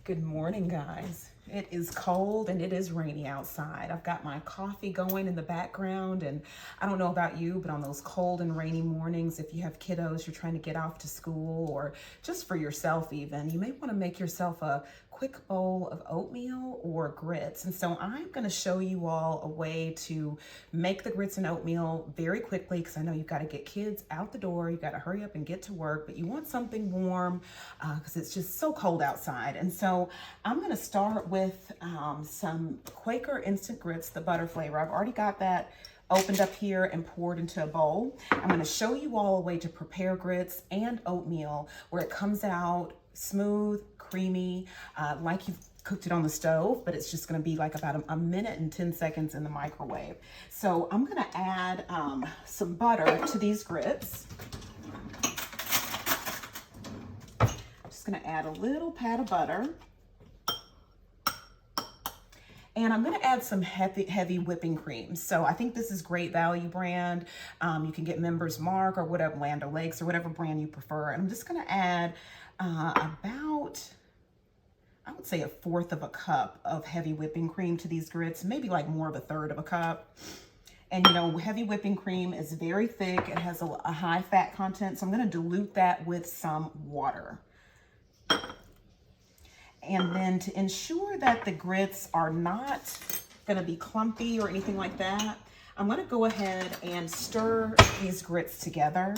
Good morning, guys. It is cold and it is rainy outside. I've got my coffee going in the background, and I don't know about you, but on those cold and rainy mornings, if you have kiddos, you're trying to get off to school, or just for yourself even, you may want to make yourself a quick bowl of oatmeal or grits. And so I'm going to show you all a way to make the grits and oatmeal very quickly, because I know you've got to get kids out the door, you've got to hurry up and get to work, but you want something warm because it's just so cold outside. And so I'm going to start with some Quaker instant grits, the butter flavor. I've already got that opened up here and poured into a bowl. I'm going to show you all a way to prepare grits and oatmeal where it comes out smooth, creamy, like you've cooked it on the stove, but it's just going to be like about a minute and 10 seconds in the microwave. So I'm going to add some butter to these grits. I'm just going to add a little pat of butter. And I'm going to add some heavy whipping cream. So I think this is Great Value brand. You can get Members Mark or whatever, Land O'Lakes or whatever brand you prefer. And I'm just going to add about, I would say, 1/4 of a cup of heavy whipping cream to these grits, maybe like more of 1/3 of a cup. And you know, heavy whipping cream is very thick. It has a high fat content. So I'm going to dilute that with some water. And then to ensure that the grits are not going to be clumpy or anything like that, I'm going to go ahead and stir these grits together.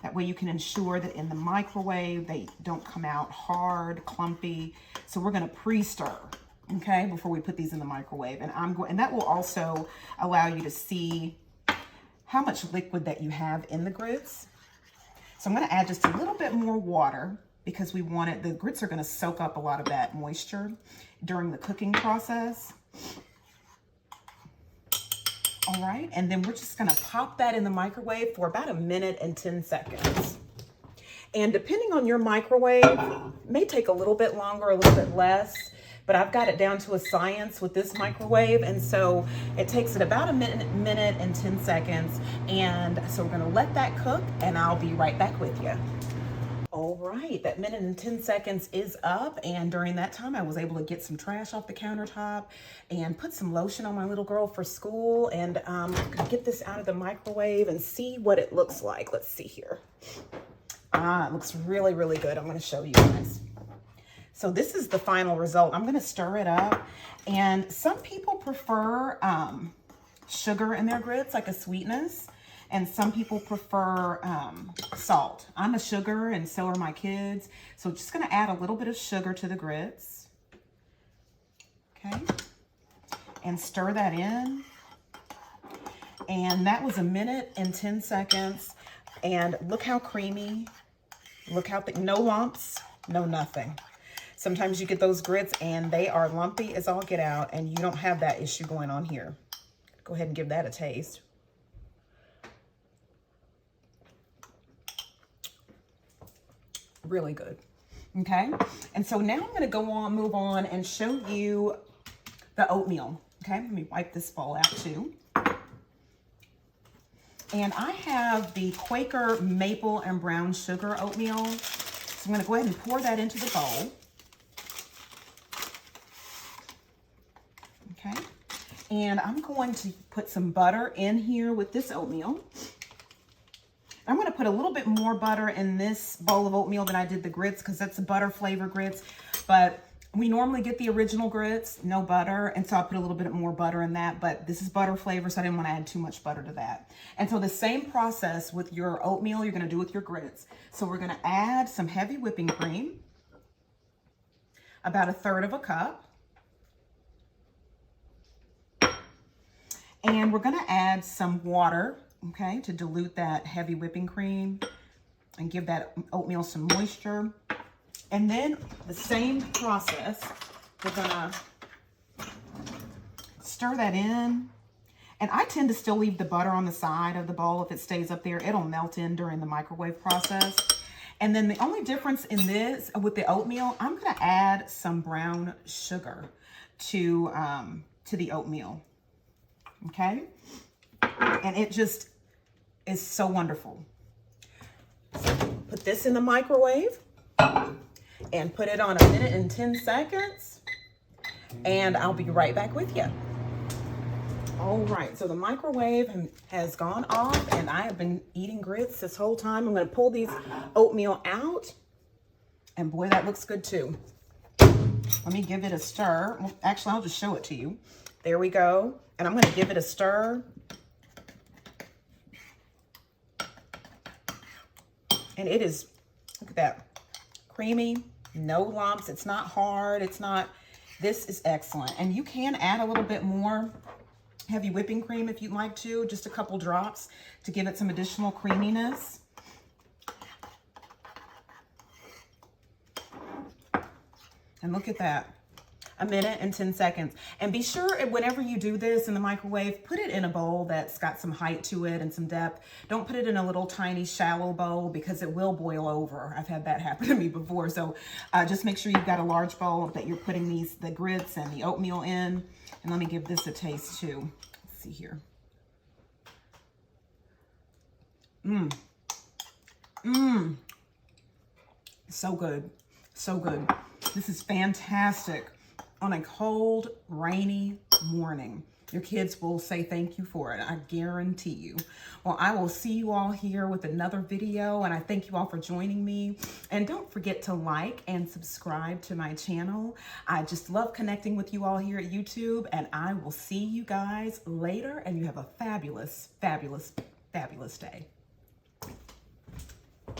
That way you can ensure that in the microwave they don't come out hard, clumpy. So we're going to pre-stir, okay, before we put these in the microwave. And that will also allow you to see how much liquid that you have in the grits. So I'm going to add just a little bit more water, because we want it, the grits are going to soak up a lot of that moisture during the cooking process. All right, and then we're just going to pop that in the microwave for about 1 minute and 10 seconds. And depending on your microwave, it may take a little bit longer, a little bit less, but I've got it down to a science with this microwave. And so it takes it about a minute and 10 seconds. And so we're going to let that cook, and I'll be right back with you. All right, that 1 minute and 10 seconds is up, and during that time I was able to get some trash off the countertop and put some lotion on my little girl for school, and I'm gonna get this out of the microwave and see what it looks like. Let's see here. It looks really, really good. I'm gonna show you guys. So this is the final result. I'm gonna stir it up, and some people prefer sugar in their grits, like a sweetness. And some people prefer salt. I'm a sugar, and so are my kids. So just gonna add a little bit of sugar to the grits. Okay, and stir that in. And that was 1 minute and 10 seconds. And look how creamy, look how thick, no lumps, no nothing. Sometimes you get those grits and they are lumpy as all get out, and you don't have that issue going on here. Go ahead and give that a taste. Really good. Okay, and so now I'm going to move on and show you the oatmeal. Okay, let me wipe this bowl out too. And I have the Quaker maple and brown sugar oatmeal. So I'm going to go ahead and pour that into the bowl. Okay, and I'm going to put some butter in here with this oatmeal. I'm going to put a little bit more butter in this bowl of oatmeal than I did the grits, because that's a butter flavor grits, but we normally get the original grits, no butter, and so I put a little bit more butter in that, but this is butter flavor, so I didn't want to add too much butter to that. And so the same process with your oatmeal you're going to do with your grits. So we're going to add some heavy whipping cream, about 1/3 of a cup, and we're going to add some water, okay, to dilute that heavy whipping cream and give that oatmeal some moisture. And then the same process, we're gonna stir that in. And I tend to still leave the butter on the side of the bowl. If it stays up there, it'll melt in during the microwave process. And then the only difference in this with the oatmeal, I'm gonna add some brown sugar to the oatmeal, okay? And it just is so wonderful. So put this in the microwave, and put it on 1 minute and 10 seconds. And I'll be right back with you. All right, so the microwave has gone off and I have been eating grits this whole time. I'm gonna pull these oatmeal out, and boy, that looks good too. Let me give it a stir. Well, actually, I'll just show it to you. There we go. And I'm gonna give it a stir. And it is, look at that, creamy, no lumps. It's not hard, this is excellent. And you can add a little bit more heavy whipping cream if you'd like to, just a couple drops to give it some additional creaminess. And look at that, 1 minute and 10 seconds. And be sure whenever you do this in the microwave, put it in a bowl that's got some height to it and some depth. Don't put it in a little tiny shallow bowl because it will boil over. I've had that happen to me before. So just make sure you've got a large bowl that you're putting the grits and the oatmeal in. And let me give this a taste too. Let's see here. So good, so good. This is fantastic on a cold, rainy morning. Your kids will say thank you for it, I guarantee you. Well, I will see you all here with another video, and I thank you all for joining me. And don't forget to like and subscribe to my channel. I just love connecting with you all here at YouTube, and I will see you guys later, and you have a fabulous, fabulous, fabulous day.